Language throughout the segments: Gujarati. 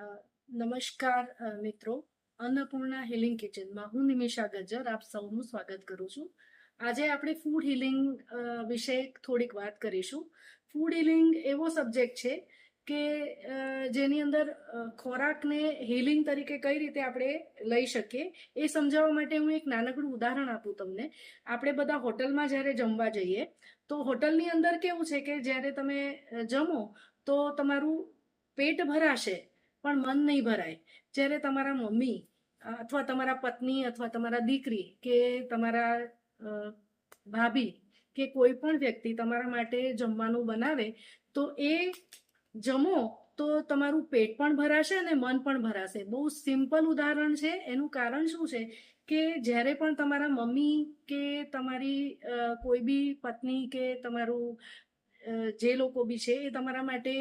અ, નમસ્કાર મિત્રો. અન્નપૂર્ણા હિલિંગ કિચનમાં હું નિમિષા ગજ્જર આપ સૌનું સ્વાગત કરું છું. આજે આપણે ફૂડ હિલિંગ વિશે થોડીક વાત કરીશું. ફૂડ હિલિંગ એવો સબ્જેક્ટ છે કે જેની અંદર ખોરાકને હિલિંગ તરીકે કઈ રીતે આપણે લઈ શકીએ એ સમજાવવા માટે હું એક નાનકડું ઉદાહરણ આપું તમને. આપણે બધા હોટલમાં જ્યારે જમવા જઈએ તો હોટલની અંદર કેવું છે કે જ્યારે તમે જમો તો તમારું પેટ ભરાશે પણ મન નહીં ભરાય. જ્યારે તમારા મમ્મી અથવા તમારા પત્ની અથવા તમારા દીકરી કે તમારા ભાભી કે કોઈ પણ વ્યક્તિ તમારા માટે જમવાનું બનાવે તો એ જમો તો તમારું પેટ પણ ભરાશે અને મન પણ ભરાશે. બહુ સિમ્પલ ઉદાહરણ છે. એનું કારણ શું છે કે જ્યારે પણ તમારા મમ્મી કે તમારી કોઈ બી પત્ની કે તમારું જે લોકો બી છે એ તમારા માટે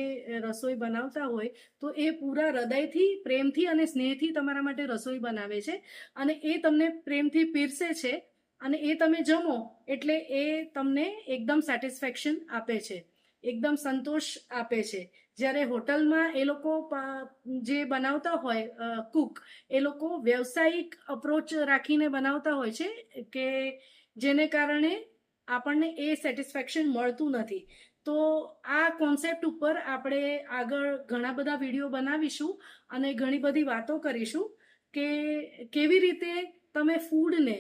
રસોઈ બનાવતા હોય તો એ પૂરા હૃદયથી પ્રેમથી અને સ્નેહથી તમારા માટે રસોઈ બનાવે છે અને એ તમને પ્રેમથી પીરસે છે અને એ તમે જમો એટલે એ તમને એકદમ સેટિસ્ફેક્શન આપે છે, એકદમ સંતોષ આપે છે. જ્યારે હોટલમાં એ લોકો જે બનાવતા હોય કુક, એ લોકો વ્યવસાયિક અપ્રોચ રાખીને બનાવતા હોય છે કે જેને કારણે આપણને એ સેટિસ્ફેક્શન મળતું નથી. તો આ કોન્સેપ્ટ ઉપર આપણે આગળ ઘણા બધા વિડીયો બનાવીશું અને ઘણી બધી વાતો કરીશું કે કેવી રીતે તમે ફૂડને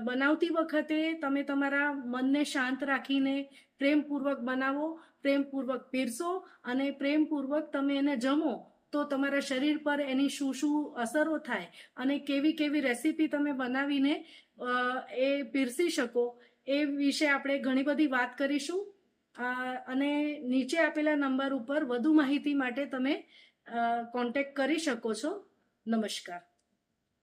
બનાવતી વખતે તમે તમારા મનને શાંત રાખીને પ્રેમપૂર્વક બનાવો, પ્રેમપૂર્વક પીરસો અને પ્રેમપૂર્વક તમે એને જમો તો તમારા શરીર પર એની શું શું અસરો થાય અને કેવી કેવી રેસીપી તમે બનાવીને એ પીરસી શકો એ વિશે આપણે ઘણી બધી વાત કરીશું. અને નીચે આપેલા નંબર ઉપર વધુ માહિતી માટે તમે કોન્ટેક્ટ કરી શકો છો. નમસ્કાર.